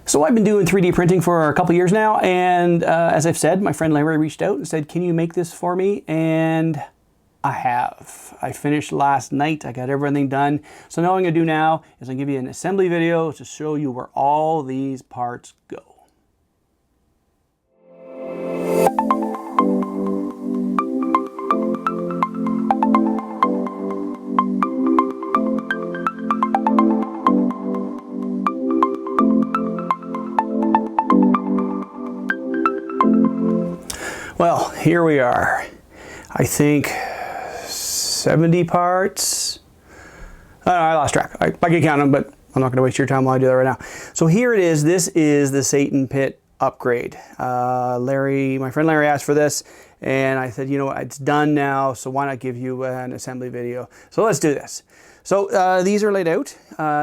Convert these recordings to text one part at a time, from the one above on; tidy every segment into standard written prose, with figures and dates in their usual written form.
So I've been doing 3D printing for a couple years now, and as I've said, my friend Larry reached out and said, can you make this for me? And I have. I finished last night. I got everything done. So now what I'm going to do now is I'm going to give you an assembly video to show you where all these parts go. Well, here we are. I think 70 parts. I lost track. I can count them, but I'm not going to waste your time while I do that right now. So here it is. This is the Satan Pit upgrade. My friend Larry asked for this, and I said, you know what, it's done now, so why not give you an assembly video? So let's do this. So these are laid out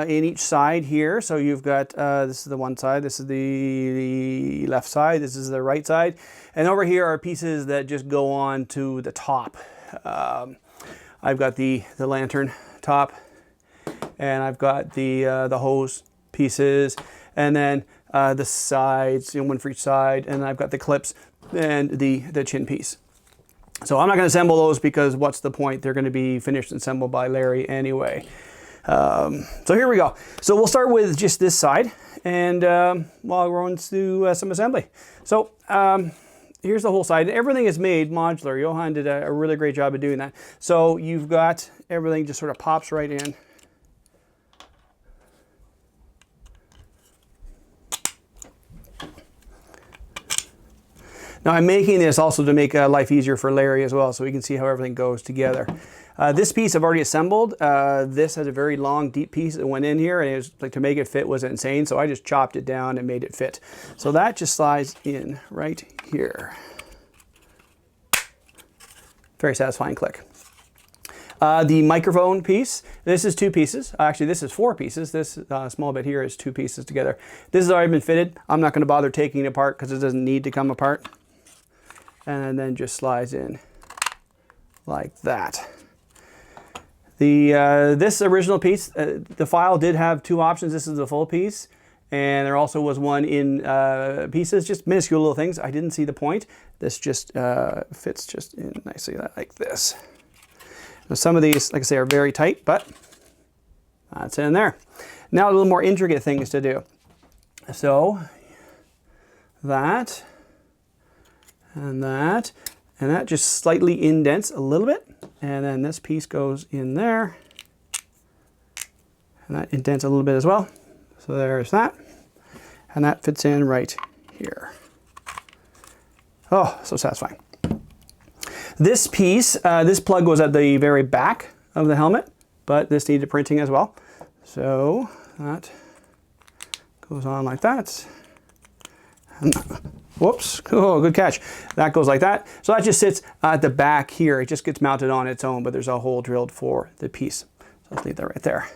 in each side here. So you've got, this is the one side, this is the left side, this is the right side. And over here are pieces that just go on to the top. I've got the lantern top, and I've got the hose pieces, and then the sides, you know, one for each side, and I've got the clips and the chin piece. So I'm not going to assemble those because what's the point? They're going to be finished and assembled by Larry anyway. So here we go. So we'll start with just this side, and we'll go on to some assembly. So here's the whole side. Everything is made modular. Johan did a really great job of doing that. So you've got everything just sort of pops right in. Now I'm making this also to make life easier for Larry as well, so we can see how everything goes together. This piece I've already assembled. This has a very long, deep piece that went in here, and it was like, to make it fit was insane, so I just chopped it down and made it fit. So that just slides in right here. Very satisfying click. The microphone piece, this is two pieces. Actually, this is four pieces. This small bit here is two pieces together. This has already been fitted. I'm not going to bother taking it apart because it doesn't need to come apart. And then just slides in like that. This original piece, the file did have two options. This is the full piece, and there also was one in pieces, just minuscule little things. I didn't see the point. This just fits just in nicely like this. Now, some of these, like I say, are very tight, but that's in there. Now a little more intricate things to do. So that and that just slightly indents a little bit, and then this piece goes in there, and that indents a little bit as well. So there's that, and that fits in right here. Oh, so satisfying. This piece, this plug goes at the very back of the helmet, but this needed printing as well. So that goes on like that. And whoops, oh, good catch. That goes like that. So that just sits at the back here. It just gets mounted on its own, but there's a hole drilled for the piece. So let's leave that right there.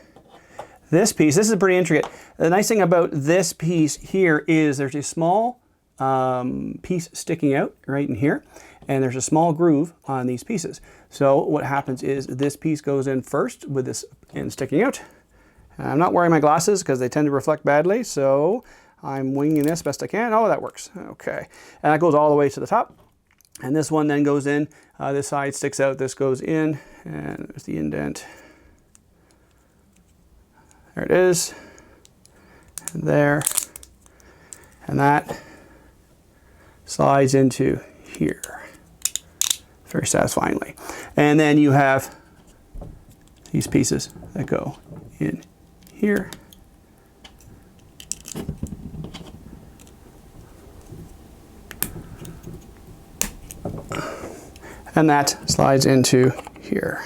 This piece, this is pretty intricate. The nice thing about this piece here is there's a small piece sticking out right in here, and there's a small groove on these pieces. So what happens is this piece goes in first with this end sticking out. And I'm not wearing my glasses because they tend to reflect badly, so I'm winging this best I can. Oh, that works. Okay. And that goes all the way to the top. And this one then goes in. This side sticks out. This goes in. And there's the indent. There it is. And there. And that slides into here. Very satisfyingly. And then you have these pieces that go in here. And that slides into here.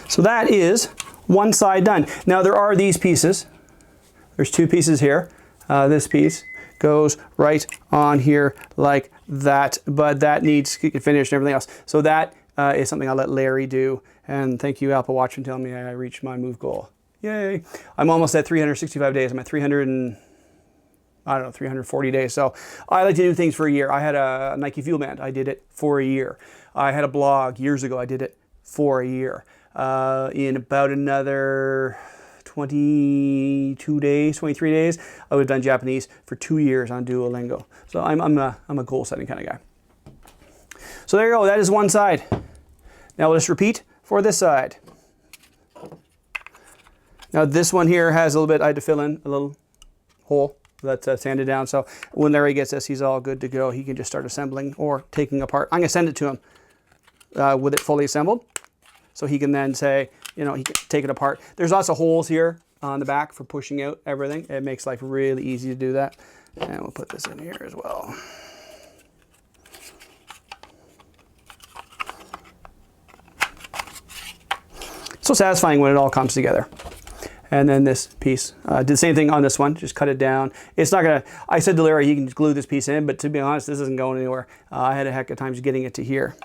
So that is one side done. Now there are these pieces. There's two pieces here. This piece goes right on here like that, but that needs finished and everything else. So that is something I'll let Larry do. And thank you, Apple Watch, for telling me I reached my move goal. Yay. I'm almost at 365 days. I'm at 340 days. So I like to do things for a year. I had a Nike Fuel Band. I did it for a year. I had a blog years ago. I did it for a year. In about another 22 days, 23 days. I would have done Japanese for 2 years on Duolingo. So I'm a goal setting kind of guy. So there you go, that is one side. Now we'll just repeat for this side. Now this one here has a little bit, I had to fill in a little hole that's sanded down. So when Larry gets this, he's all good to go. He can just start assembling or taking apart. I'm gonna send it to him with it fully assembled. So he can then say, you know, he can take it apart. There's lots of holes here on the back for pushing out everything. It makes life really easy to do that. And we'll put this in here as well. So satisfying when it all comes together. And then this piece, did the same thing on this one, just cut it down. It's not gonna, I said to Larry, he can just glue this piece in, but to be honest, this isn't going anywhere. I had a heck of times getting it to here.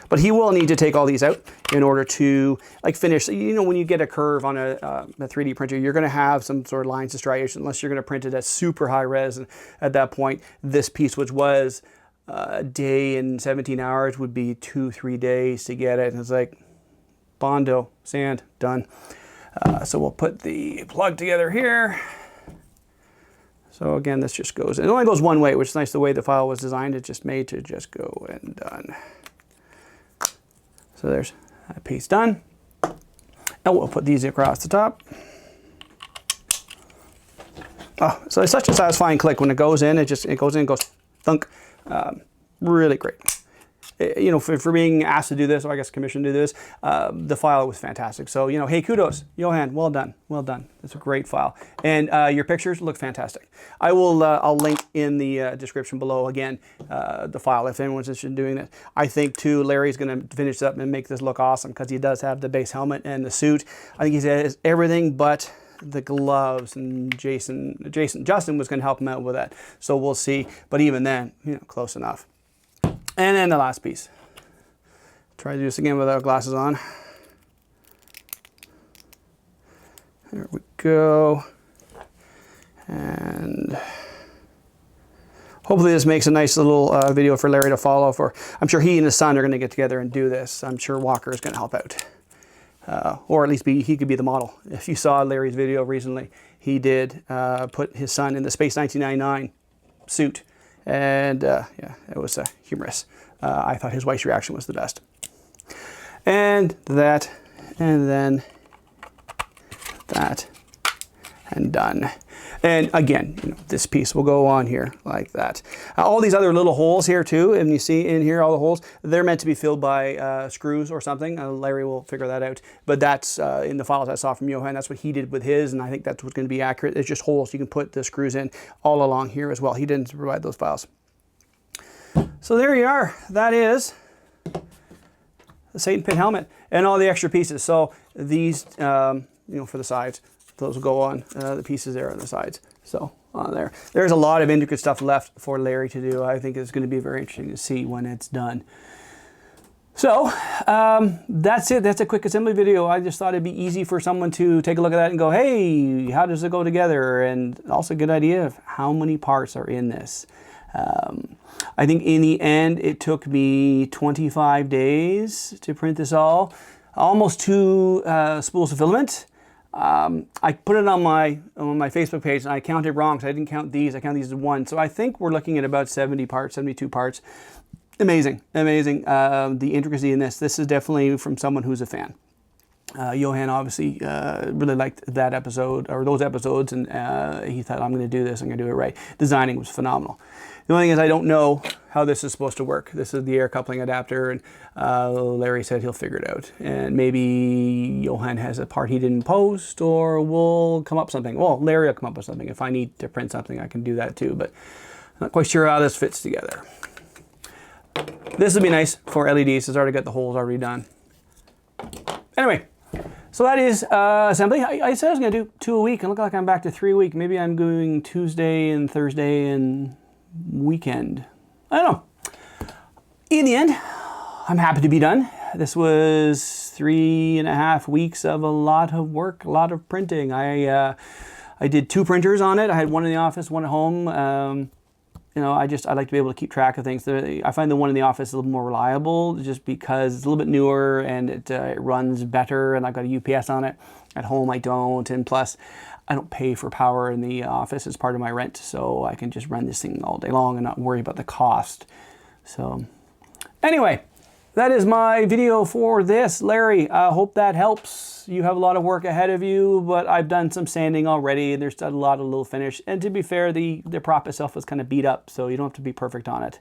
But he will need to take all these out in order to like finish. You know, when you get a curve on a 3D printer, you're gonna have some sort of lines of striation unless you're gonna print it at super high res. And at that point, this piece, which was a day and 17 hours, would be 2-3 days to get it. And it's like, Bondo, sand, done. So we'll put the plug together here. So again, this just goes, it only goes one way, which is nice the way the file was designed. It's just made to just go and done. So there's that piece done. And we'll put these across the top. Oh, so it's such a satisfying click when it goes in. It goes in, goes thunk. Really great. You know, for being asked to do this, or I guess commissioned to do this, the file was fantastic. So, you know, hey, kudos, Johan, well done, well done. It's a great file. And your pictures look fantastic. I will, I'll link in the description below, again, the file if anyone's interested in doing it. I think, too, Larry's gonna finish up and make this look awesome because he does have the base helmet and the suit. I think he has everything but the gloves, and Justin was gonna help him out with that. So we'll see, but even then, you know, close enough. And then the last piece. Try to do this again without glasses on. There we go. And hopefully this makes a nice little video for Larry to follow. I'm sure he and his son are going to get together and do this. I'm sure Walker is going to help out. Or at least he could be the model. If you saw Larry's video recently, he did put his son in the Space 1999 suit. And yeah, it was humorous. I thought his wife's reaction was the best. And that, and then that, and done. And again, you know, this piece will go on here like that. All these other little holes here too, and you see in here all the holes, they're meant to be filled by screws or something. Larry will figure that out. But that's in the files I saw from Johan, that's what he did with his, and I think that's what's going to be accurate. It's just holes. You can put the screws in all along here as well. He didn't provide those files. So there you are. That is the Satan Pit helmet and all the extra pieces. So these, you know, for the sides, those will go on the pieces there on the sides. So on there, there's a lot of intricate stuff left for Larry to do. I think it's going to be very interesting to see when it's done. So that's it. That's a quick assembly video. I just thought it'd be easy for someone to take a look at that and go, hey, how does it go together? And also a good idea of how many parts are in this. I think in the end, it took me 25 days to print this all. Almost 2 spools of filament. I put it on my Facebook page and I counted wrong because I didn't count these. I counted these as 1. So I think we're looking at about 70 parts, 72 parts. Amazing, amazing. The intricacy in this. This is definitely from someone who's a fan. Johan obviously really liked that episode, or those episodes, and he thought, I'm going to do this, I'm going to do it right. Designing was phenomenal. The only thing is I don't know how this is supposed to work. This is the air coupling adapter, and Larry said he'll figure it out. And maybe Johan has a part he didn't post, or we'll come up with something. Well, Larry will come up with something. If I need to print something, I can do that too, but I'm not quite sure how this fits together. This would be nice for LEDs. It's already got the holes already done. Anyway, so that is assembly. I said I was going to do 2 a week, and look like I'm back to 3 a week. Maybe I'm doing Tuesday and Thursday and weekend. I don't know. In the end, I'm happy to be done. This was 3.5 weeks of a lot of work, a lot of printing. I did 2 printers on it. I had one in the office, one at home. you know, I like to be able to keep track of things. I find the one in the office a little more reliable just because it's a little bit newer and it runs better, and I've got a UPS on it. At home I don't, and plus I don't pay for power in the office as part of my rent, so I can just run this thing all day long and not worry about the cost. So anyway, that is my video for this, Larry. I hope that helps. You have a lot of work ahead of you, but I've done some sanding already, and there's still a lot of little finish. And to be fair, the prop itself was kind of beat up, so you don't have to be perfect on it.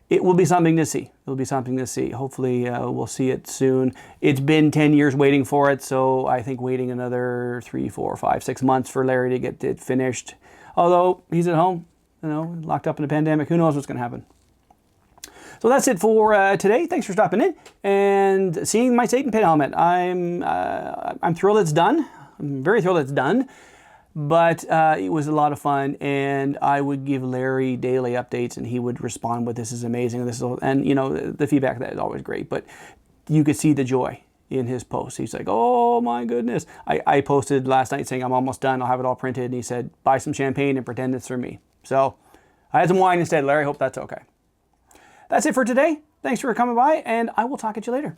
It will be something to see. It will be something to see. Hopefully we'll see it soon. It's been 10 years waiting for it, so I think waiting another 3, 4, 5, 6 months for Larry to get it finished. Although he's at home, you know, locked up in a pandemic, who knows what's going to happen. So that's it for today. Thanks for stopping in and seeing my Satan Pit helmet. I'm thrilled it's done. I'm very thrilled it's done. But it was a lot of fun, and I would give Larry daily updates, and he would respond with, "This is amazing." And you know, the feedback that is always great. But you could see the joy in his posts. He's like, "Oh my goodness!" I posted last night saying I'm almost done. I'll have it all printed, and he said, "Buy some champagne and pretend it's for me." So I had some wine instead, Larry. Hope that's okay. That's it for today. Thanks for coming by, and I will talk at you later.